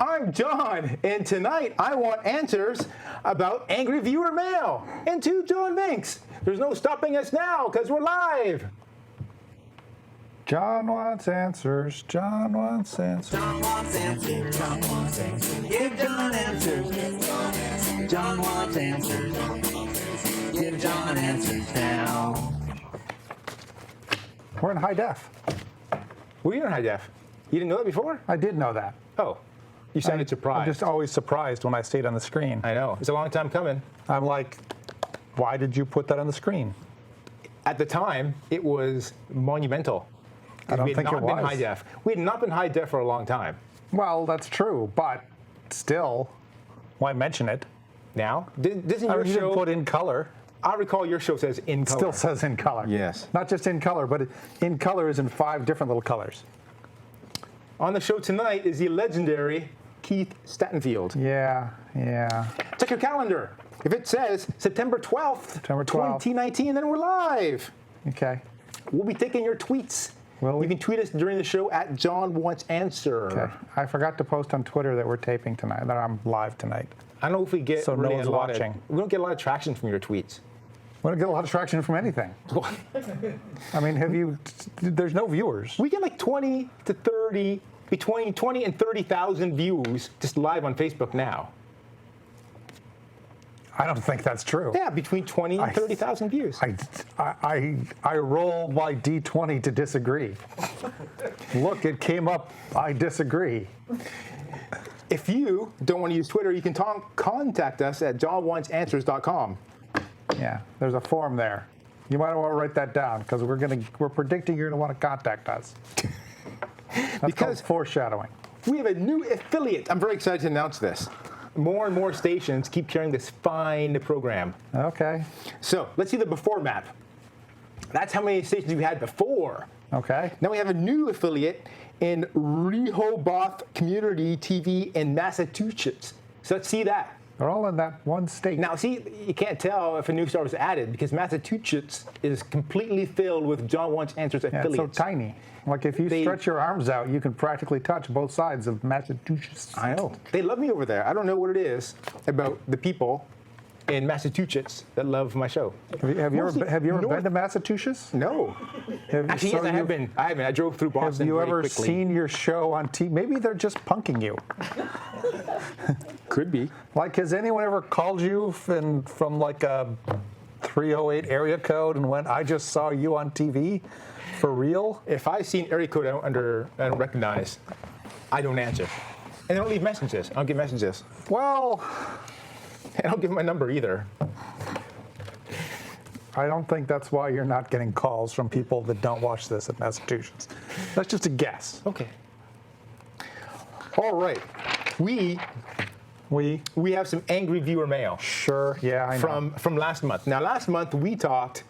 I'm John, and tonight I want answers about angry viewer mail. And to John Vinks. There's no stopping us now because we're live. John wants answers. John wants answers. John wants answers. John wants answers. Give John answers. John wants answers. Give John answers now. We're in high def. Were you in high def? You didn't know that before? I did know that. Oh, you sounded surprised. I'm just always surprised when I see it on the screen. I know. It's a long time coming. I'm like, why did you put that on the screen? At the time, it was monumental. I don't think it was. We had not been high def. We had not been high def for a long time. Well, that's true, but still, why mention it? Now, doesn't You your didn't show? put in color. I recall your show says in color. Still says in color. Yes. Not just in color, but in color is in 5 different little colors. On the show tonight is the legendary Keith Stattenfield. Yeah. Check your calendar. If it says September 12th, September 12th. 2019, then we're live. Okay. We'll be taking your tweets. Will we? You can tweet us during the show at John Wants Answer. Okay. I forgot to post on Twitter that we're taping tonight, that I'm live tonight. I don't know if we get So no really one's a lot watching. we don't get a lot of traction from your tweets. We don't get a lot of traction from anything. I mean, there's no viewers. We get like 20 to 30, between 20 and 30,000 views just live on Facebook now. I don't think that's true. Yeah, between 20 and 30,000 views. I roll my D20 to disagree. Look, it came up. I disagree. If you don't want to use Twitter, you can contact us at johnwantsanswers.com. Yeah, there's a form there. You might want to write that down because we're predicting you're going to want to contact us. That's called foreshadowing. We have a new affiliate. I'm very excited to announce this. More and more stations keep carrying this fine program. Okay. So let's see the before map. That's how many stations we had before. Okay. Now we have a new affiliate in Rehoboth Community TV in Massachusetts. So let's see that. They're all in that one state. Now, see, you can't tell if a new star was added because Massachusetts is completely filled with John Wants Answers affiliates. It's so tiny. Like if you stretch your arms out, you can practically touch both sides of Massachusetts. I know. They love me over there. I don't know what it is about the people in Massachusetts that love my show. Have you ever been to Massachusetts? No. Actually, yes, I have been. I drove through Boston. Have you ever quickly. seen your show on TV? Maybe they're just punking you. Could be. Like, has anyone ever called you from like a 308 area code and went, I just saw you on TV? For real? If I've seen area code I don't recognize, I don't answer. And I don't leave messages. I don't get messages. Well, I don't give my number either. I don't think that's why you're not getting calls from people that don't watch this in Massachusetts. That's just a guess. Okay. All right. We have some angry viewer mail. Sure. Yeah, I know. From last month. Now, last month we talked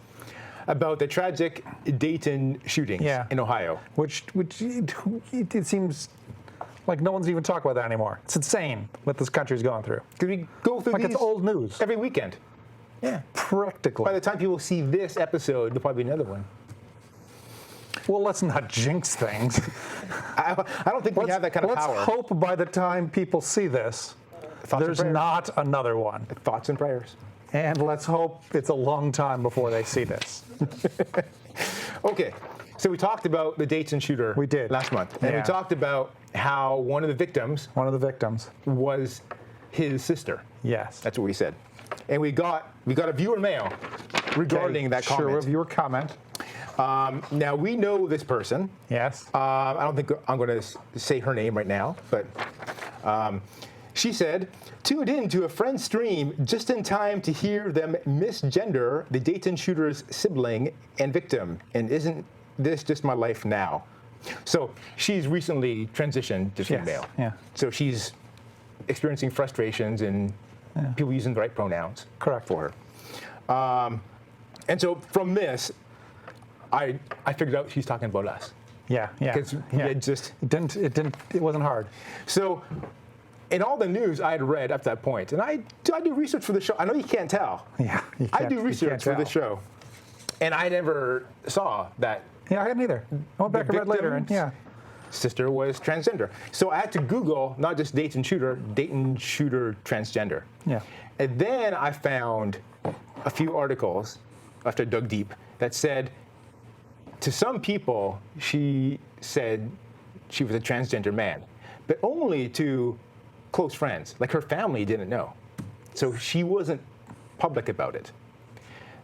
about the tragic Dayton shootings in Ohio. Which it seems like no one's even talking about that anymore. It's insane what this country's going through. Because we go through like these it's old news every weekend. Yeah. Practically. By the time people see this episode, there'll probably be another one. Well, let's not jinx things. I don't think we have that kind of power. Let's hope by the time people see this, there's not another one. Thoughts and prayers. And let's hope it's a long time before they see this. Okay, so we talked about the Dayton shooter. We did last month, and we talked about how one of the victims was his sister. Yes, that's what we said, and we got a viewer mail regarding that comment. Sure, a viewer comment. Now we know this person. Yes. I don't think I'm going to say her name right now, but. She said, tuned in to a friend's stream just in time to hear them misgender the Dayton shooter's sibling and victim. And isn't this just my life now? So she's recently transitioned to female. Yeah. So she's experiencing frustrations and people using the right pronouns. Correct. For her. And so from this, I figured out she's talking about us. Yeah. Because it wasn't hard. So. In all the news I had read up to that point, and I do research for the show. I know you can't tell. Yeah, I do research for the show, and I never saw that. Yeah, I hadn't either. I went back and read later, and sister was transgender. So I had to Google not just Dayton shooter transgender. Yeah. And then I found a few articles after I dug deep that said to some people she said she was a transgender man, but only to close friends. Like her family didn't know. So she wasn't public about it.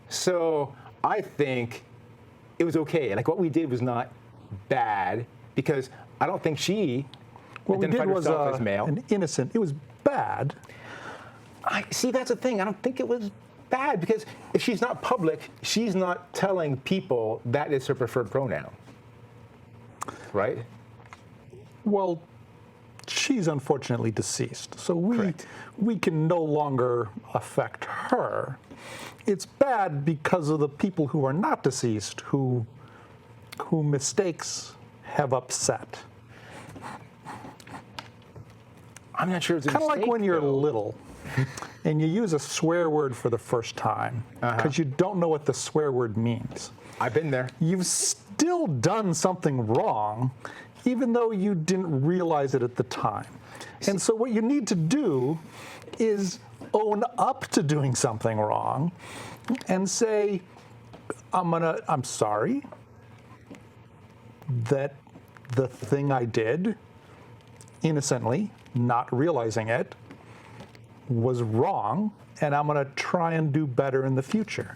So I think it was okay. Like what we did was not bad because I don't think she What we did identified was herself as male. an innocent. It was bad. I see. That's the thing. I don't think it was bad because if she's not public, she's not telling people that is her preferred pronoun, right? Well, she's unfortunately deceased, so Correct. we can no longer affect her. It's bad because of the people who are not deceased, who mistakes have upset. I'm not sure it's a Kind of like mistake, when you're though. little and you use a swear word for the first time because you don't know what the swear word means. I've been there. You've still done something wrong, even though you didn't realize it at the time. And so what you need to do is own up to doing something wrong and say, I'm sorry that the thing I did innocently, not realizing it, was wrong, and I'm going to try and do better in the future.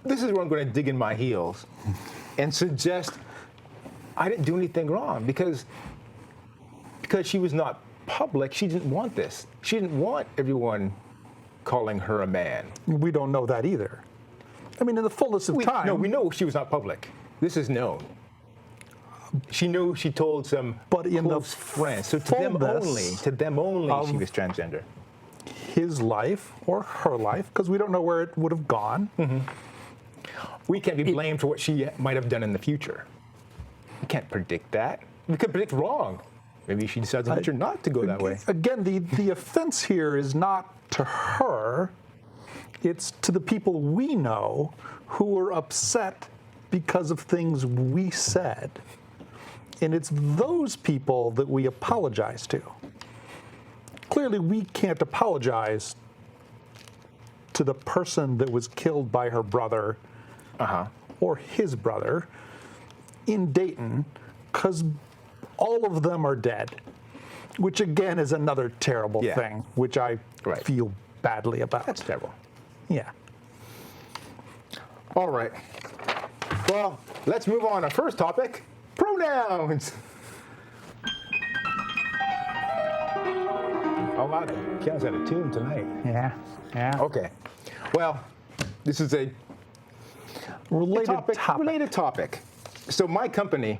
This is where I'm going to dig in my heels and suggest I didn't do anything wrong because she was not public. She didn't want this. She didn't want everyone calling her a man. We don't know that either. I mean, in the fullness of time. No, we know she was not public. This is known. She knew she told some But in the close friends. So to them only, she was transgender. his life or her life, because we don't know where it would have gone. We can't be blamed for what she might have done in the future. We can't predict that. We could predict wrong. Maybe she decides in the future not to go that way. Again, the offense here is not to her, it's to the people we know who are upset because of things we said. And it's those people that we apologize to. Clearly, we can't apologize to the person that was killed by her brother or his brother in Dayton, because all of them are dead, which again is another terrible thing, which I feel badly about. That's terrible. Yeah. All right. Well, let's move on. Our first topic, pronouns. Oh, wow. Kevin's out of tune tonight. Yeah. Yeah. Okay. Well, this is a related topic. So my company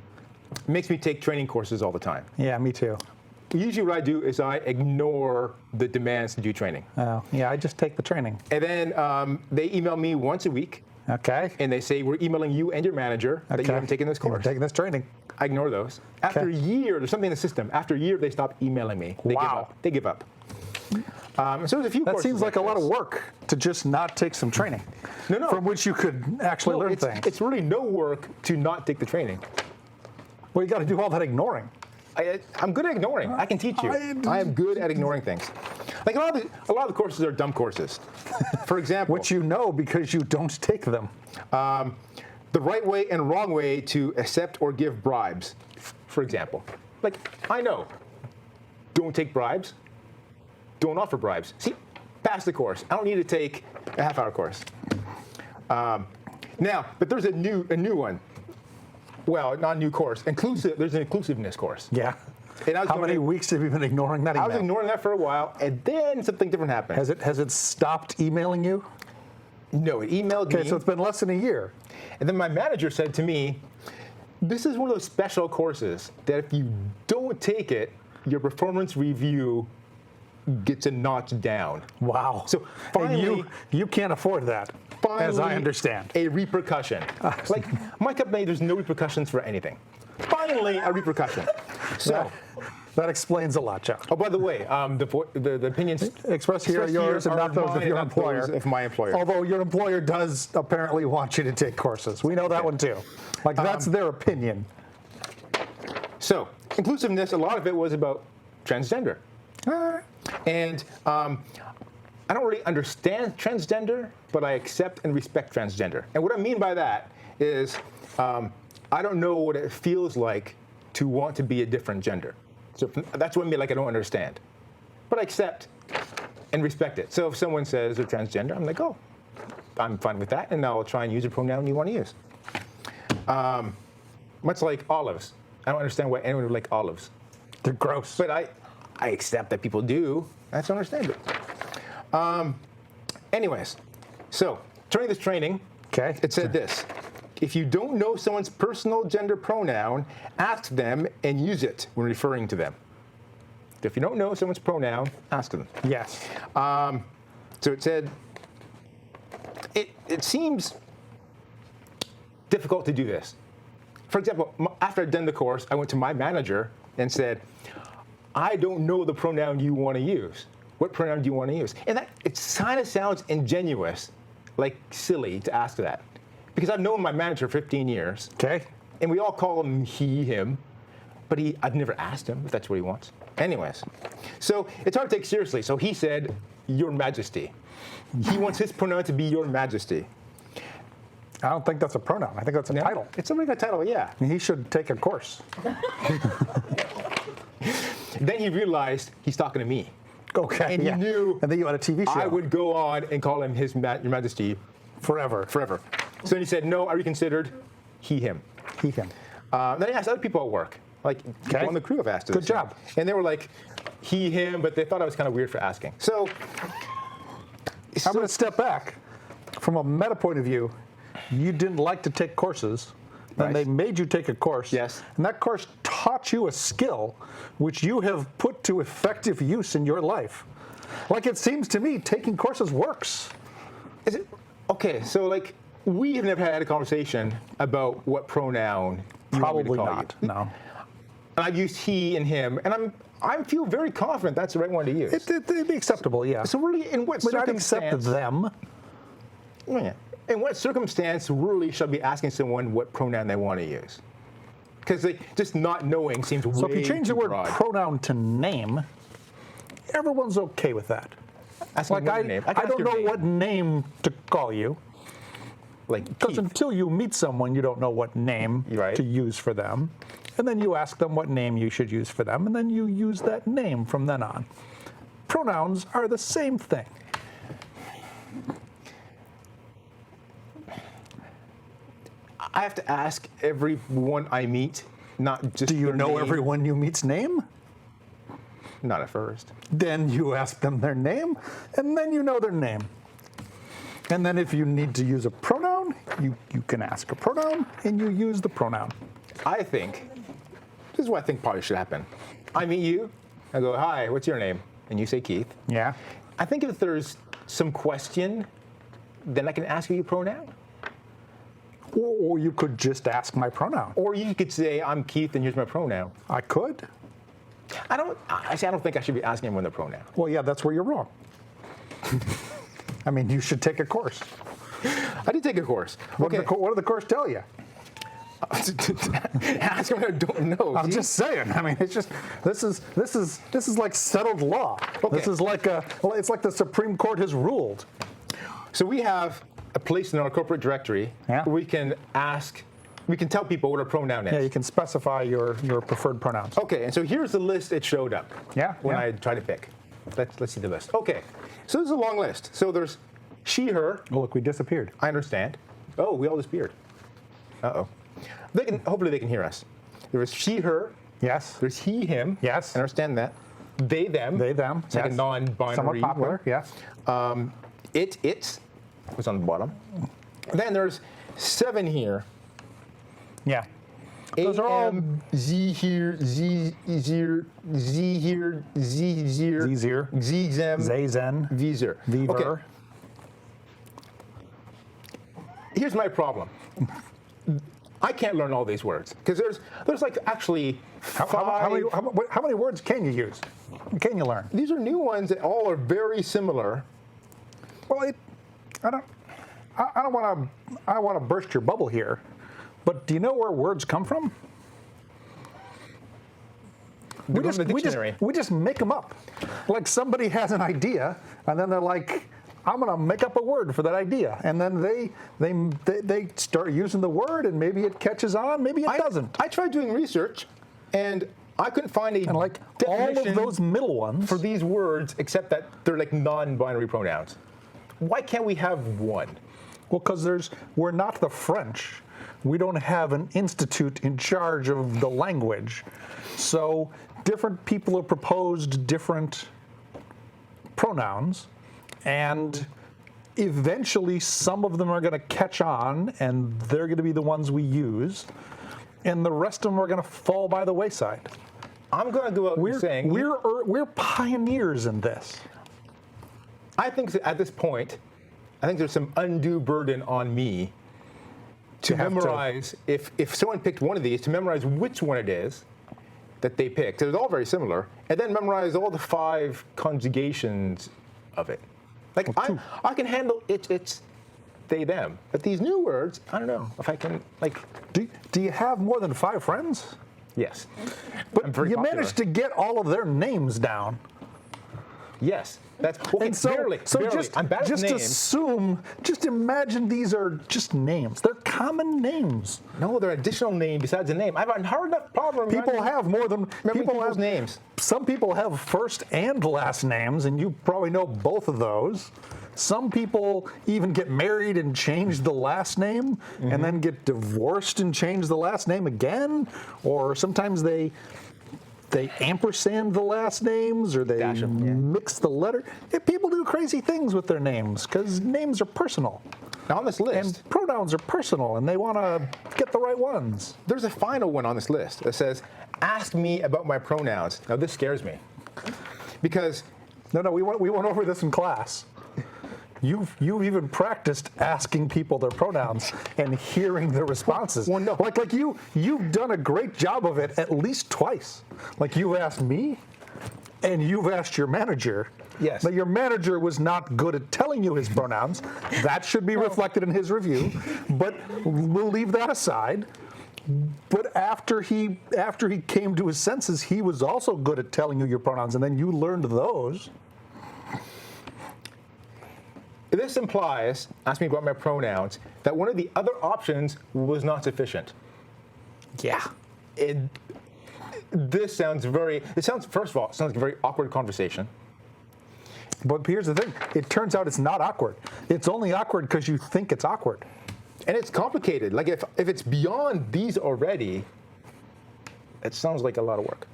makes me take training courses all the time. Yeah, me too. Usually what I do is I ignore the demands to do training. Oh, yeah, I just take the training. And then they email me once a week. Okay. And they say, we're emailing you and your manager that you haven't taken this course. Taking this training. I ignore those. After a year, there's something in the system. After a year, they stop emailing me. They give up. They give up. So there's a few That courses seems like a lot of work to just not take some training. No. From which you could actually learn things. It's really no work to not take the training. Well, you got to do all that ignoring. I'm good at ignoring. I can teach you. I am good at ignoring things. Like a lot of the courses are dumb courses. For example, Which you know because you don't take them. the right way and wrong way to accept or give bribes. For example, like I know, don't take bribes. Don't offer bribes. See, pass the course. I don't need to take a half-hour course. Now, but there's a new one. Well, not a new course. There's an inclusiveness course. Yeah. And How many weeks have you been ignoring that email? I was ignoring that for a while, and then something different happened. Has it stopped emailing you? No, it emailed me. Okay, so it's been less than a year. And then my manager said to me, this is one of those special courses that if you don't take it, your performance review gets a notch down. Wow. So finally, and you can't afford that, as I understand. A repercussion. Like my company, there's no repercussions for anything. Finally, a repercussion. So that explains a lot, Chuck. Oh, by the way, the opinions Expressed here are yours and not those of your employer. Of my employer. Although your employer does apparently want you to take courses. We know that one too. Like that's their opinion. So inclusiveness, a lot of it was about transgender. And I don't really understand transgender, but I accept and respect transgender. And what I mean by that is I don't know what it feels like to want to be a different gender. So that's what I mean, like I don't understand. But I accept and respect it. So if someone says they're transgender, I'm like, oh, I'm fine with that, and I'll try and use a pronoun you want to use. Much like olives. I don't understand why anyone would like olives. They're gross. But I accept that people do. I just don't understand it. Anyways, so during this training, Okay. it said this. If you don't know someone's personal gender pronoun, ask them and use it when referring to them. If you don't know someone's pronoun, ask them. Yes. So it said, it seems difficult to do this. For example, after I'd done the course, I went to my manager and said, I don't know the pronoun you want to use. What pronoun do you want to use? And that it kind of sounds ingenuous, like silly to ask that. Because I've known my manager for 15 years. Okay. And we all call him he, him. But I've never asked him if that's what he wants. Anyways, so it's hard to take seriously. So he said, Your Majesty. He wants his pronoun to be Your Majesty. I don't think that's a pronoun. I think that's a title. It's something like a title, yeah. He should take a course. Then he realized he's talking to me. Okay. And he knew And then you had a TV show. I would go on and call him Your Majesty forever. forever. So then he said, no, I reconsidered he, him. He can. Then he asked other people at work. Like, people on the crew have asked this. Good job. And they were like, he, him, but they thought I was kind of weird for asking. So, I'm going to step back. From a meta point of view, you didn't like to take courses, and Right. they made you take a course. Yes. And that course taught you a skill which you have put to effective use in your life. Like it seems to me, taking courses works. Is it okay? So like we have never had a conversation about what pronoun you want me to Probably call not. you. No. And I've used he and him, and I feel very confident that's the right one to use. It'd be acceptable, yeah. So really, in what But I'd accept circumstance? them. Yeah. In what circumstance really should I be asking someone what pronoun they want to use? Because just not knowing seems way So if you change the too word broad. pronoun to name, everyone's okay with that. Asking Like what I, your name. I can ask don't your know name. what name to call you. Like Because Keith. until you meet someone, you don't know what name Right. to use for them. And then you ask them what name you should use for them, and then you use that name from then on. Pronouns are the same thing. I have to ask everyone I meet, not just Do you their know name. everyone you meet's name? Not at first. Then you ask them their name, and then you know their name. And then if you need to use a pronoun, you can ask a pronoun, and you use the pronoun. I think, this is what I think probably should happen. I meet you, I go, hi, what's your name? And you say Keith. Yeah. I think if there's some question, then I can ask you your pronoun. Or you could just ask my pronoun. Or you could say, I'm Keith and here's my pronoun. I could. I don't think I should be asking everyone their pronoun. Well, yeah, that's where you're wrong. I mean, you should take a course. I did take a course. What did the course tell you? Ask them I don't know. I'm see? just saying. I mean, it's just this is like settled law. Okay. This is like it's like the Supreme Court has ruled. So we have a place in our corporate directory Yeah. where we can tell people what a pronoun is. Yeah, you can specify your preferred pronouns. Okay, and so here's the list it showed up. Yeah, When yeah. I tried to pick. Let's see the list. Okay, so this is a long list. So there's she, her. Oh, look, we disappeared. I understand. Oh, we all disappeared. Uh-oh. Hopefully they can hear us. There is she, her. Yes. There's he, him. Yes. I understand that. They, them. They, them. It's like a yes. non-binary. Somewhat popular. Yes. It was on the bottom. Then there's 7 here. Yeah. Those are all AM, Z here, Z here, Z here, Z here, Zir, Zem, Zazen, Vizer. Viver. Okay. Here's my problem. I can't learn all these words because there's like actually How five. how many words can you use? Can you learn? These are new ones that all are very similar. Well, I don't want to burst your bubble here, but do you know where words come from? go to the dictionary. we just make them up. Like somebody has an idea, and then they're like, I'm going to make up a word for that idea. And then they start using the word, and maybe it catches on, maybe it doesn't. I tried doing research, and I couldn't find a And like all definition of those middle ones. for these words, except that they're like non-binary pronouns. Why can't we have one? Well, because we're not the French. We don't have an institute in charge of the language. So different people have proposed different pronouns, and eventually some of them are going to catch on, and they're going to be the ones we use, and the rest of them are going to fall by the wayside. I'm going to go out saying we're pioneers in this. I think that at this point, I think there's some undue burden on me to memorize, if someone picked one of these, to memorize which one it is that they picked. They're all very similar, and then memorize all the 5 conjugations of it. Like, I can handle it's they, them. But these new words, I don't know if I can, like... Do you have more than 5 friends? Yes. But I'm very you popular. managed to get all of their names down. Yes. That's okay, And so, barely. I'm bad at names. Just imagine these are just names. They're common names. No, they're additional name besides a name. I have a hard enough problem. People have more than people have names. Some people have first and last names, and you probably know both of those. Some people even get married and change the last name, and then get divorced and change the last name again. Or sometimes they ampersand the last names, or they mix the letter. Yeah, people do crazy things with their names because names are personal. Now on this list, and pronouns are personal, and they want to get the right ones. There's a final one on this list that says, "Ask me about my pronouns." Now this scares me because we went over this in class. You've even practiced asking people their pronouns and hearing their responses. Well, no. Like you've done a great job of it at least twice. Like you've asked me, and you've asked your manager. Yes. But your manager was not good at telling you his pronouns. That should be reflected in his review. But we'll leave that aside. But after he came to his senses, he was also good at telling you your pronouns, and then you learned those. This implies, ask me about my pronouns, that one of the other options was not sufficient. Yeah. This sounds first of all, it sounds like a very awkward conversation. But here's the thing. It turns out it's not awkward. It's only awkward because you think it's awkward. And it's complicated. Like if it's beyond these already, it sounds like a lot of work.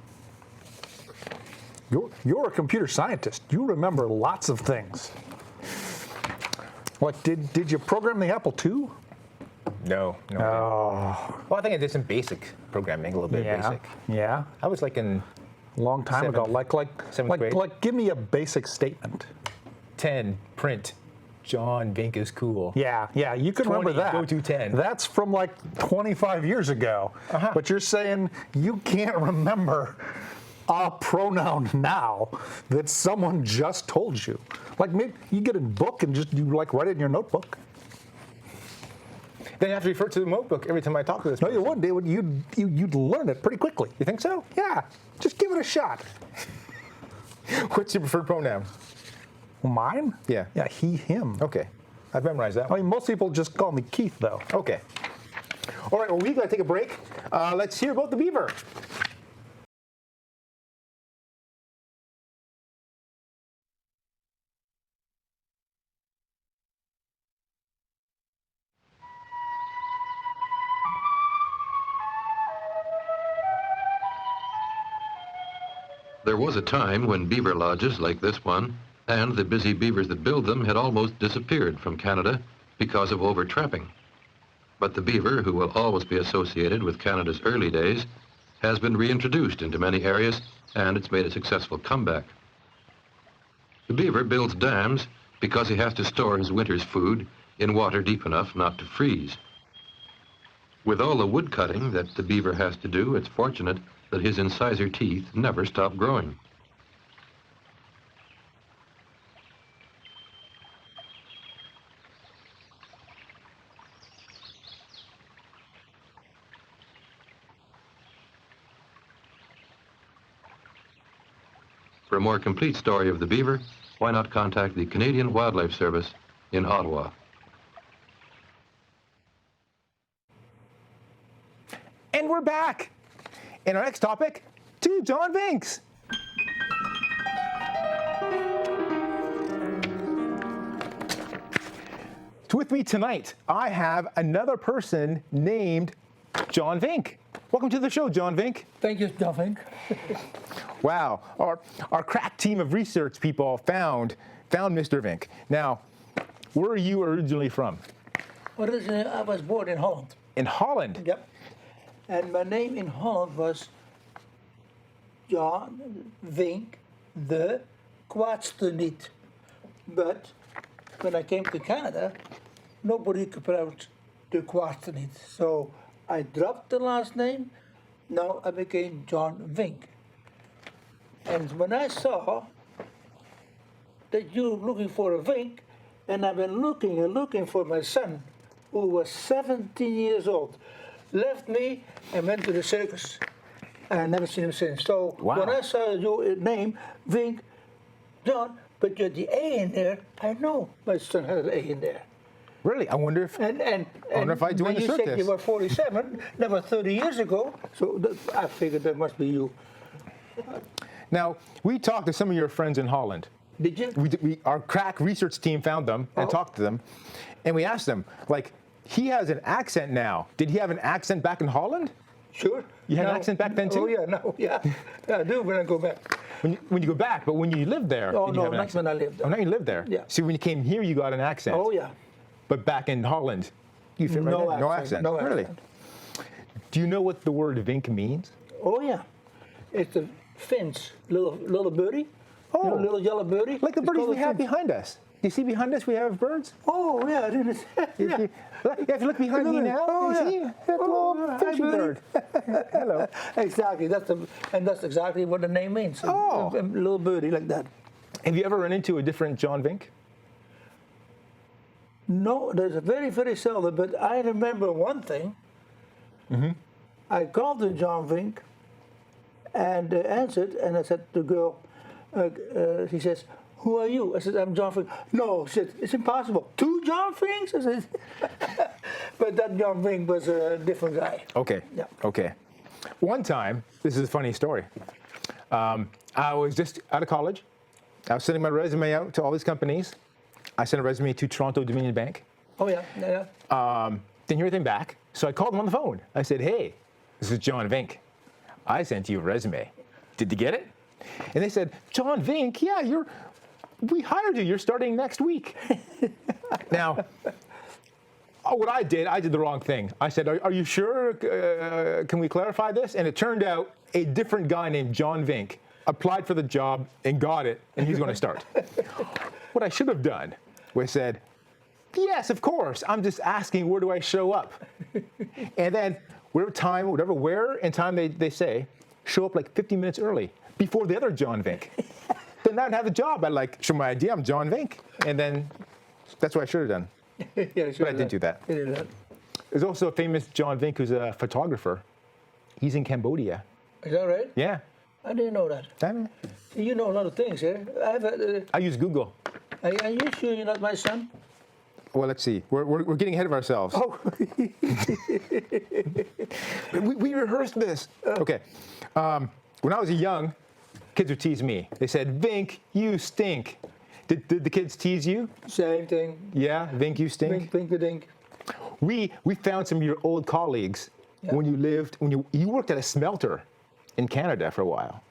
You're a computer scientist. You remember lots of things. Like, did you program the Apple II? No. Oh. Well, I think I did some basic programming, a little bit of basic. Yeah. I was like in long time ago. Seventh grade. Like, give me a basic statement. 10, print. John Vink is cool. Yeah, you can 20, remember that. go to 10. That's from like 25 years ago. But you're saying you can't remember a pronoun now that someone just told you. Like maybe you get a book and you write it in your notebook. Then you have to refer to the notebook every time I talk to this person. No, you wouldn't. You'd learn it pretty quickly. You think so? Yeah, just give it a shot. What's your preferred pronoun? Mine? Yeah. Yeah, he, him. Okay. I've memorized that I one. mean, most people just call me Keith, though. Okay. All right, well, we got to take a break. Let's hear about the beaver. There was a time when beaver lodges like this one and the busy beavers that build them had almost disappeared from Canada because of over-trapping. But the beaver, who will always be associated with Canada's early days, has been reintroduced into many areas, and it's made a successful comeback. The beaver builds dams because he has to store his winter's food in water deep enough not to freeze. With all the wood cutting that the beaver has to do, it's fortunate that his incisor teeth never stop growing. For a more complete story of the beaver, why not contact the Canadian Wildlife Service in Ottawa? And we're back. And our next topic, to John Vinks. With me tonight, I have another person named John Vink. Welcome to the show, John Vink. Thank you, John Vink. Wow, our crack team of research people found Mr. Vink. Now, where are you originally from? Originally, I was born in Holland. In Holland? Yep. And my name in Holland was John Vink de Kwaadste niet. But when I came to Canada, nobody could pronounce de Kwaadste niet. So I dropped the last name. Now I became John Vink. And when I saw that you're looking for a Vink, and I've been looking and looking for my son, who was 17 years old, left me and went to the circus. And I never seen him since. So Wow. when I saw your name, Vink, John, but you had the A in there, I know my son had an A in there. Really? I wonder if And wonder if I joined when the you said circus. you were 47, that was 30 years ago. So I figured that must be you. Now, we talked to some of your friends in Holland. Did you? Our crack research team found them and Oh. talked to them, and we asked them, like, he has an accent now. Did he have an accent back in Holland? Sure. You had an No. accent back then, too? Oh yeah, no, yeah. I do when I go back. When you go back, but when you lived there, Oh did you no, have an not accent? when I lived Oh, there. now you lived there. Yeah. See, when you came here, you got an accent. Oh yeah. But back in Holland, you fit right No in. No accent, accent. no Really? accent. Do you know what the word Vink means? Oh yeah. It's a finch, little birdie. Oh. You know, little yellow birdie. Like the It's birdies called we a have finch. behind us. You see behind us we have birds? Oh yeah, I didn't. If you, if you look behind me now, Oh, you yeah. see that Oh, little hi, fishy birdie. bird. Hello. Exactly. That's exactly what the name means. Oh. A little birdie like that. Have you ever run into a different John Vink? No, there's a very, very seldom, but I remember one thing. Mm-hmm. I called the John Vink and they answered, and I said to the girl, she says, "Who are you?" I said, "I'm John Vink." No, she said, "It's impossible. Two John Vinks?" I said, but that John Vink was a different guy. Okay. Yeah. Okay. One time, this is a funny story. I was just out of college. I was sending my resume out to all these companies. I sent a resume to Toronto Dominion Bank. Oh yeah, yeah. Didn't hear anything back, so I called them on the phone. I said, "Hey, this is John Vink. I sent you a resume. Did you get it?" And they said, "John Vink, yeah, we hired you. You're starting next week." Now, what I did the wrong thing. I said, "Are you sure? Can we clarify this?" And it turned out a different guy named John Vink applied for the job and got it, and he's going to start. What I should have done was said, "Yes, of course. I'm just asking, where do I show up?" And then where and time they say, show up like 15 minutes early before the other John Vink. Then I'd have the job. I'd like show my ID, I'm John Vink. And then that's what I should have done. Yeah, But I didn't do that. You did that. There's also a famous John Vink who's a photographer. He's in Cambodia. Is that right? Yeah. I didn't know that. You know a lot of things, eh? I use Google. Are you sure you're not my son? Well, let's see. We're getting ahead of ourselves. Oh. We rehearsed this. Okay. When I was young, kids would tease me. They said, "Vink, you stink." Did the kids tease you? Same thing. Yeah, Vink, you stink. Vink, vink, dink. We found some of your old colleagues when you worked at a smelter in Canada for a while.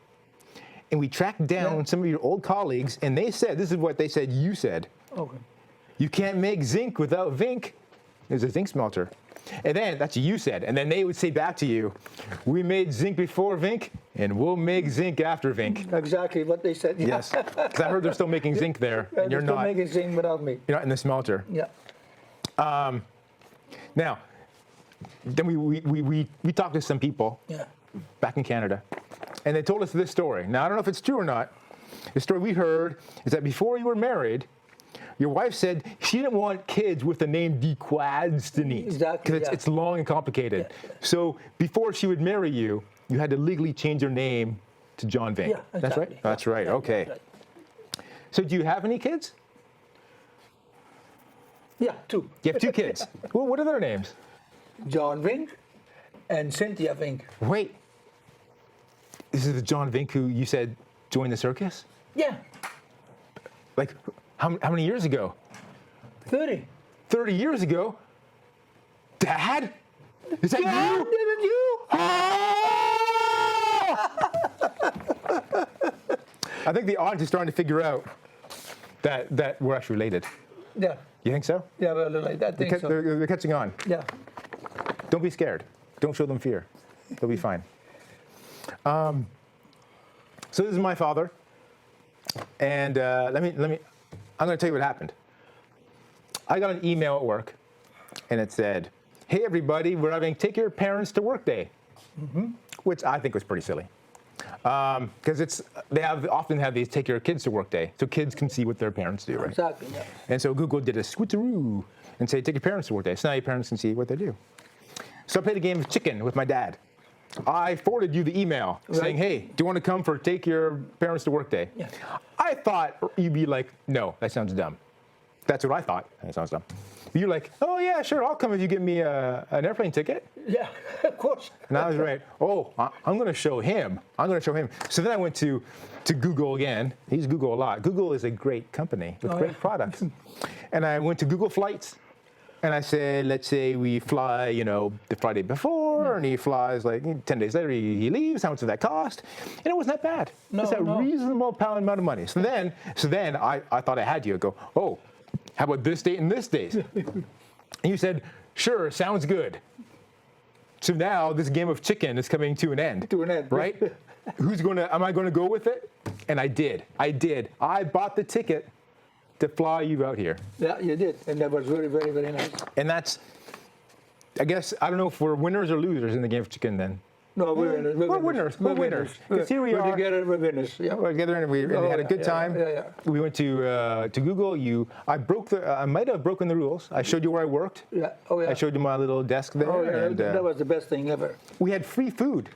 And we tracked down some of your old colleagues, and they said, this is what they said you said. Okay. "You can't make zinc without Vink." There's a zinc smelter. And then, that's what you said. And then they would say back to you, "We made zinc before Vink, and we'll make zinc after Vink." Exactly what they said. Yeah. Yes. Because I heard they're still making zinc there, and you're They're still not. making zinc without me. You're not in the smelter. Yeah. Now, then we talked to some people Yeah. back in Canada, and they told us this story. Now, I don't know if it's true or not. The story we heard is that before you were married, your wife said she didn't want kids with the name de Kwaadste niet. Exactly, Because yeah. it's long and complicated. So before she would marry you, you had to legally change your name to John Vink. Yeah, That's right? exactly. That's right, Yeah, okay. that's right. So do you have any kids? Yeah, 2. You have 2 kids. Well, what are their names? John Vink and Cynthia Vink. Wait. This is the John Vink who you said joined the circus? Yeah, Like, how many years ago? 30. 30 years ago? Dad? Is that Dad, you? didn't you? I think the audience is starting to figure out that we're actually related. Yeah, You think so? yeah, well, like that thing. So. They're catching on. Yeah, Don't be scared. Don't show them fear. They'll be fine. So this is my father, and let me. I'm going to tell you what happened. I got an email at work, and it said, "Hey everybody, we're having Take Your Parents to Work Day," which I think was pretty silly, because they often have these Take Your Kids to Work Day, so kids can see what their parents do, right? exactly. Yeah. And so Google did a switcheroo and say, take your parents to work day. So now your parents can see what they do. So I played a game of chicken with my dad. I forwarded you the email saying, hey, do you want to come for Take Your Parents to Work Day? Yeah. I thought you'd be like, no, that sounds dumb. That's what I thought. That sounds dumb. You're like, oh, yeah, sure, I'll come if you give me an airplane ticket. Yeah, of course. And I was right. Oh, I'm going to show him. I'm going to show him. So then I went to Google again. I use Google a lot. Google is a great company with great products. And I went to Google Flights. And I said, let's say we fly, the Friday before, and he flies like 10 days later, he leaves. How much does that cost? And it wasn't that bad. It's a reasonable amount of money. So then I thought I had you. I go, oh, how about this date and this date? And you said, sure, sounds good. So now this game of chicken is coming to an end. To an end. Right? Am I going to go with it? And I did. I bought the ticket to fly you out here. Yeah, you did. And that was very, very, very nice. And that's, I guess, I don't know if we're winners or losers in the game of chicken then. No, we're winners. We're winners. We're winners. 'Cause here we We're are. together, we're winners. Yeah. We're together and we had a good time. Yeah. We went to Google. I might have broken the rules. I showed you where I worked. Yeah. Oh, yeah. I showed you my little desk there. Oh, yeah. And, That was the best thing ever. we had free food.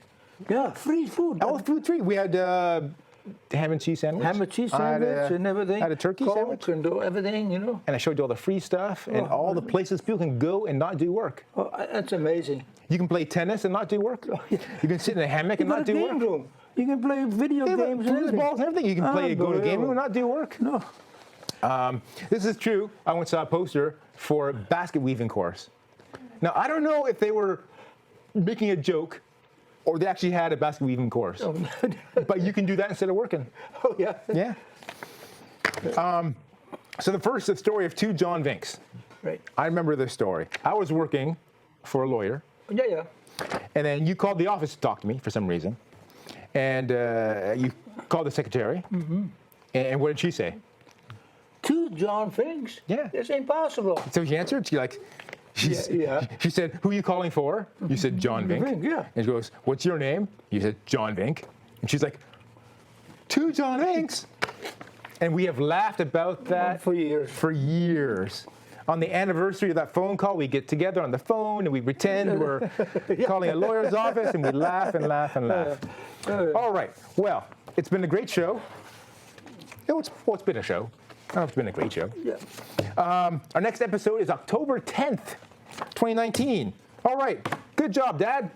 Yeah, free food. All food free. We had ham and cheese sandwich. Ham and cheese I had sandwich and everything. had a turkey Coke sandwich. and everything, And I showed you all the free stuff and all the places people can go and not do work. Oh, that's amazing. You can play tennis and not do work. You can sit in a hammock and You not got a do game work. room. You can play video They have games and everything. foosballs and everything. You can go to a game room and not do work. No. This is true. I once saw a poster for a basket weaving course. Now, I don't know if they were making a joke or they actually had a basket weaving course. But you can do that instead of working. Oh, yeah. Yeah. So the story of 2 John Vinks. Right. I remember this story. I was working for a lawyer, Yeah. and then you called the office to talk to me for some reason. And you called the secretary. And what did she say? 2 John Vinks? Yeah. It's impossible. So she answered. Yeah. She said, "Who are you calling for?" You said, "John Vink." Vink, yeah. And she goes, "What's your name?" You said, "John Vink." And she's like, 2 John Vinks. And we have laughed about that For years. For years. On the anniversary of that phone call, we get together on the phone and we pretend we're calling a lawyer's office and we laugh and laugh and laugh. All right. Well, it's been a great show. It's been a show. It's been a great show. Yeah. Our next episode is October 10th, 2019. All right. Good job, Dad.